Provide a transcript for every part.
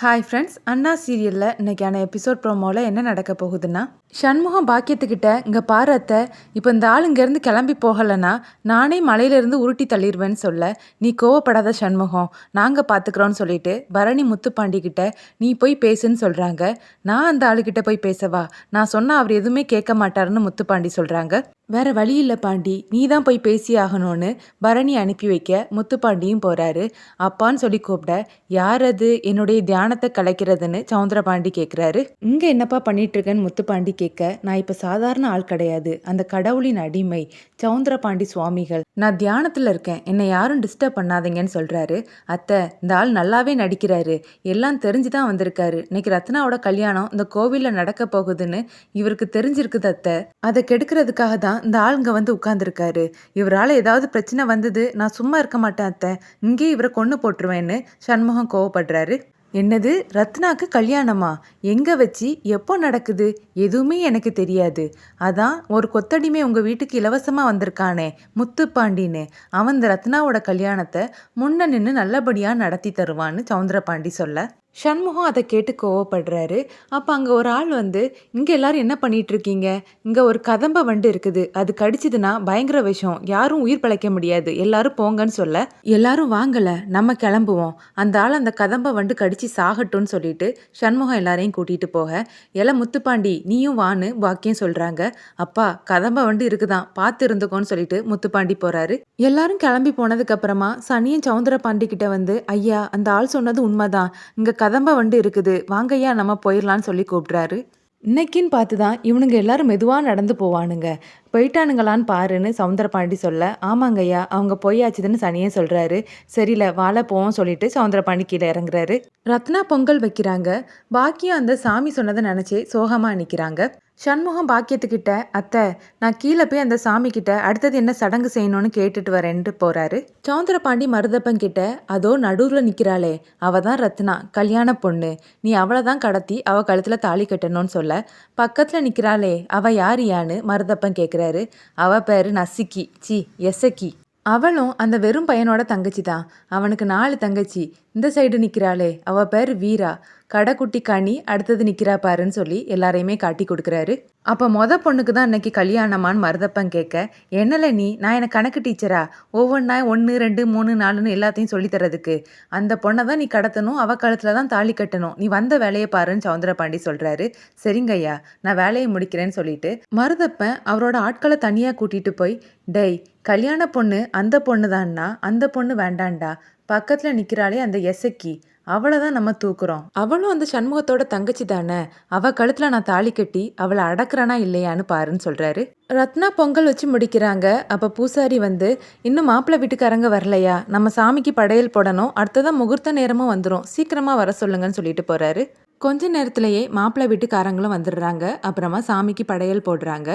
Hi friends, அண்ணா சீரியலில் இன்றைக்கான episode ப்ரோமோவில் என்ன நடக்க போகுதுன்னா, சண்முகம் பாக்கியத்துக்கிட்ட இங்கே பாரு அத்தை, இப்போ இந்த ஆள் இங்கேருந்து கிளம்பி போகலைன்னா நானே மலையிலேருந்து உருட்டி தள்ளிடுவேன்னு சொல்ல, நீ கோவப்படாத சண்முகம், நாங்கள் பார்த்துக்குறோன்னு சொல்லிட்டு பரணி முத்துப்பாண்டிக்கிட்ட நீ போய் பேசுன்னு சொல்கிறாங்க. நான் அந்த ஆளுக்கிட்ட போய் பேசவா? நான் சொன்னால் அவர் எதுவுமே கேட்க மாட்டாருன்னு முத்துப்பாண்டி சொல்கிறாங்க. வேற வழி இல்லை பாண்டி, நீ தான் போய் பேசி ஆகணும்னு பரணி அனுப்பி வைக்க முத்துப்பாண்டியும் போகிறாரு. அப்பான்னு சொல்லி கூப்பிட, யார் அது என்னுடைய தியானத்தை கலைக்கிறதுன்னு சவுந்தரபாண்டி கேட்குறாரு. இங்கே என்னப்பா பண்ணிட்டு இருக்கேன்னு முத்துப்பாண்டி கேட்க, நான் இப்போ சாதாரண ஆள் கிடையாது, அந்த கடவுளின் அடிமை சவுந்தரபாண்டி சுவாமிகள், நான் தியானத்தில் இருக்கேன், என்னை யாரும் டிஸ்டர்ப் பண்ணாதீங்கன்னு சொல்கிறாரு. அத்தை, இந்த ஆள் நல்லாவே நடிக்கிறாரு, எல்லாம் தெரிஞ்சு தான் வந்திருக்காரு. இன்னைக்கு ரத்னாவோட கல்யாணம் இந்த கோவிலில் நடக்க போகுதுன்னு இவருக்கு தெரிஞ்சிருக்குது அத்தை, அதை கெடுக்கிறதுக்காக தான் இந்த ஆளுங்க வந்து உட்கார்ந்துருக்காரு. இவரால் ஏதாவது பிரச்சனை வந்தது நான் சும்மா இருக்க மாட்டேன் அத்தை, இங்கே இவரை கொன்று போட்டுருவேன்னு சண்முகம் கோவப்படுறாரு. என்னது, ரத்னாக்கு கல்யாணமா? எங்கே வச்சு, எப்போ நடக்குது? எதுவுமே எனக்கு தெரியாது. அதான் ஒரு கொத்தடிமை உங்கள் வீட்டுக்கு இலவசமாக வந்திருக்கானே முத்துப்பாண்டின்னு, அவன் இந்த ரத்னாவோட கல்யாணத்தை முன்ன நின்று நல்லபடியாக நடத்தி தருவான்னு சவுந்தரபாண்டி சொல்ல, சண்முகம் அதை கேட்டு கோவப்படுறாரு. அப்போ அங்கே ஒரு ஆள் வந்து, இங்கே எல்லாரும் என்ன பண்ணிட்டு இருக்கீங்க? இங்கே ஒரு கதம்ப வண்டு இருக்குது, அது கடிச்சிதுன்னா பயங்கர விஷம், யாரும் உயிர் பிழைக்க முடியாது, எல்லாரும் போங்கன்னு சொல்ல, எல்லாரும் வாங்கலை, நம்ம கிளம்புவோம், அந்த ஆள் அந்த கதம்ப வண்டு கடிச்சு சாகட்டும்னு சொல்லிட்டு சண்முகம் எல்லாரையும் கூட்டிட்டு போக, எல்லாம் முத்துப்பாண்டி நீயும் வான்னு பாக்கியம் சொல்றாங்க. அப்பா, கதம்ப வண்டு இருக்குதான், பார்த்து இருந்துக்கோன்னு சொல்லிட்டு முத்துப்பாண்டி போறாரு. எல்லாரும் கிளம்பி போனதுக்கு அப்புறமா சனியன் சவுந்தரபாண்டி கிட்ட வந்து, ஐயா, அந்த ஆள் சொன்னது உண்மைதான், இங்க கதம்ப வண்டு இருக்குது, வாங்கய்யா நம்ம போயிடலான்னு சொல்லி கூப்பிட்றாரு. இன்னைக்குன்னு பார்த்து தான் இவனுங்க எல்லாரும் மெதுவாக நடந்து போவானுங்க, போயிட்டானுங்களான்னு பாருன்னு சவுந்தரபாண்டி சொல்ல, ஆமாங்கய்யா அவங்க போயாச்சுதுன்னு சனியே சொல்கிறாரு. சரியில்ல வாழை போவோம் சொல்லிட்டு சவுந்தரபாண்டி கீழே இறங்குறாரு. ரத்னா பொங்கல் வைக்கிறாங்க. பாக்கியம் அந்த சாமி சொன்னதை நினச்சி சோகமாக நிற்கிறாங்க. சண்முகம் பாக்கியத்துக்கிட்ட, அத்தை, நான் கீழே போய் அந்த சாமி கிட்ட அடுத்தது என்ன சடங்கு செய்யணும்னு கேட்டுட்டு வரேன்ட்டு போறாரு. சவுந்தரபாண்டி மருதப்பன் கிட்ட, அதோ நடுவில் நிற்கிறாளே அவ தான் ரத்னா, கல்யாண பொண்ணு, நீ அவளை தான் கடத்தி அவ கழுத்துல தாலி கட்டணும்னு சொல்ல, பக்கத்தில் நிற்கிறாளே அவ யாரியான்னு மருதப்பன் கேட்குறாரு. அவ பேரு நசிக்கி, சி எசக்கி, அவளும் அந்த வெறும் பையனோட தங்கச்சி தான், அவனுக்கு 4 தங்கச்சி. இந்த சைடு நிற்கிறாளே அவள் பேர் வீரா, கடைக்குட்டி கனி அடுத்தது நிற்கிறா பாருன்னு சொல்லி எல்லாரையுமே காட்டி கொடுக்குறாரு. அப்போ பொண்ணுக்கு தான் இன்னைக்கு கல்யாணமான்னு மருதப்பன் கேட்க, என்னல நீ, நான் எனக்கு கணக்கு டீச்சரா, ஒவ்வொன்றா 1 2 3 4ன்னு எல்லாத்தையும் சொல்லி தரதுக்கு? அந்த பொண்ணை தான் நீ கடத்தணும், அவள் கழுத்தில் தான் தாலி கட்டணும், நீ வந்த வேலையை பாருன்னு சவுந்தரபாண்டி சொல்கிறாரு. சரிங்கய்யா, நான் வேலையை முடிக்கிறேன்னு சொல்லிட்டு மருதப்பன் அவரோட ஆட்களை தனியாக கூட்டிகிட்டு போய், டேய், கல்யாண பொண்ணு அந்த பொண்ணு தான்னா, அந்த பொண்ணு வேண்டாண்டா, பக்கத்தில் நிற்கிறாளே அந்த எசக்கி, அவளை தான் நம்ம தூக்குறோம், அவளும் அந்த சண்முகத்தோட தங்கச்சி தானே, அவள் கழுத்தில் நான் தாலி கட்டி அவளை அடக்குறானா இல்லையான்னு பாருன்னு சொல்கிறாரு. ரத்னா பொங்கல் வச்சு முடிக்கிறாங்க. அப்போ பூசாரி வந்து, இன்னும் மாப்பிள்ளை வீட்டுக்காரங்க வரலையா, நம்ம சாமிக்கு படையல் போடணும், அடுத்ததான் முகூர்த்த நேரமும் வந்துடும், சீக்கிரமாக வர சொல்லுங்கன்னு சொல்லிட்டு போகிறாரு. கொஞ்ச நேரத்திலேயே மாப்பிள்ளை வீட்டுக்காரங்களும் வந்துடுறாங்க. அப்புறமா சாமிக்கு படையல் போடுறாங்க.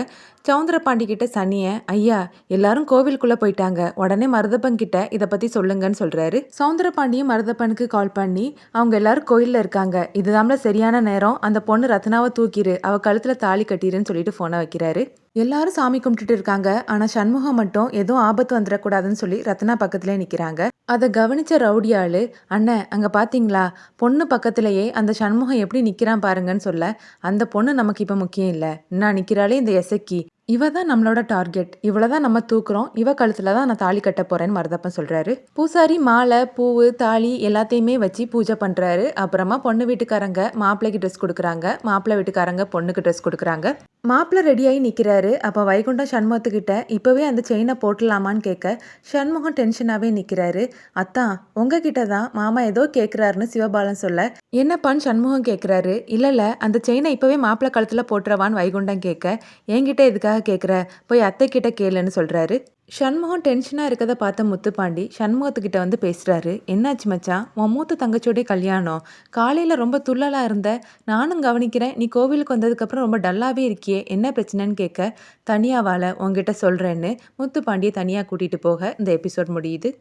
சவுந்தரபாண்டி கிட்ட சனியை, ஐயா எல்லாரும் கோவிலுக்குள்ளே போயிட்டாங்க, உடனே மருதப்பன் கிட்ட இதை பற்றி சொல்லுங்கன்னு சொல்கிறாரு. சவுந்தரபாண்டியும் மருதப்பனுக்கு கால் பண்ணி, அவங்க எல்லாரும் கோயிலில் இருக்காங்க, இதுதான்ல சரியான நேரம், அந்த பொண்ணு ரத்னாவை தூக்கிடு, அவள் கழுத்தில் தாலி கட்டிடுன்னு சொல்லிட்டு ஃபோனை வைக்கிறாரு. எல்லாரும் சாமி கும்பிட்டுட்டு இருக்காங்க. ஆனால் சண்முகம் மட்டும் எதுவும் ஆபத்து வந்துடக்கூடாதுன்னு சொல்லி ரத்னா பக்கத்துலேயே நிற்கிறாங்க. அதை கவனிச்ச ரவுடியாளு, அண்ணன் அங்கே பார்த்தீங்களா, பொண்ணு பக்கத்துலேயே அந்த சண்முகம் எப்படி நிற்கிறான் பாருங்கன்னு சொல்ல, அந்த பொண்ணு நமக்கு இப்போ முக்கியம் இல்லை, நான் நிற்கிறாளே இந்த எசக்கி, இவ தான் நம்மளோட டார்கெட், இவளை தான் நம்ம தூக்குறோம், இவ கழுத்தில் தான் நான் தாலி கட்ட போகிறேன்னு மருதப்பன் சொல்கிறாரு. பூசாரி மாலை பூவு தாலி எல்லாத்தையுமே வச்சு பூஜை பண்ணுறாரு. அப்புறமா பொண்ணு வீட்டுக்காரங்க மாப்பிள்ளைக்கு ட்ரெஸ் கொடுக்குறாங்க, மாப்பிள்ளை வீட்டுக்காரங்க பொண்ணுக்கு ட்ரெஸ் கொடுக்குறாங்க. மாப்பிள்ளை ரெடியாகி நிற்கிறாரு. அப்போ வைகுண்டம் சண்முகத்துக்கிட்ட இப்போவே அந்த செயினை போட்டலாமான்னு கேட்க, சண்முகம் டென்ஷனாகவே நிற்கிறாரு. அத்தான், உங்ககிட்ட தான் மாமா ஏதோ கேட்குறாருன்னு சிவபாலன் சொல்ல, என்னப்பான்னு சண்முகம் கேட்குறாரு. இல்லை அந்த செயினை இப்போவே மாப்பிள்ளை கழுத்தில் போட்டுறவான்னு வைகுண்டம் கேட்க, என்கிட்ட எதுக்காக கேட்குற, போய் அத்தை கிட்ட கேளுன்னு சொல்கிறாரு. சண்முகம் டென்ஷனாக இருக்கதை பார்த்த முத்துப்பாண்டி சண்முகத்துக்கிட்ட வந்து பேசுகிறாரு. என்னாச்சு மச்சான், உன் மூத்த தங்கச்சியோடைய கல்யாணம், காலையில் ரொம்ப துள்ளலாக இருந்த, நானும் கவனிக்கிறேன், நீ கோவிலுக்கு வந்ததுக்கப்புறம் ரொம்ப டல்லாகவே இருக்கியே, என்ன பிரச்சனைன்னு கேட்க, தனியாக வாழ உங்ககிட்ட சொல்கிறேன்னு முத்துப்பாண்டியை தனியாக கூட்டிகிட்டு போக இந்த எபிசோட் முடியுது.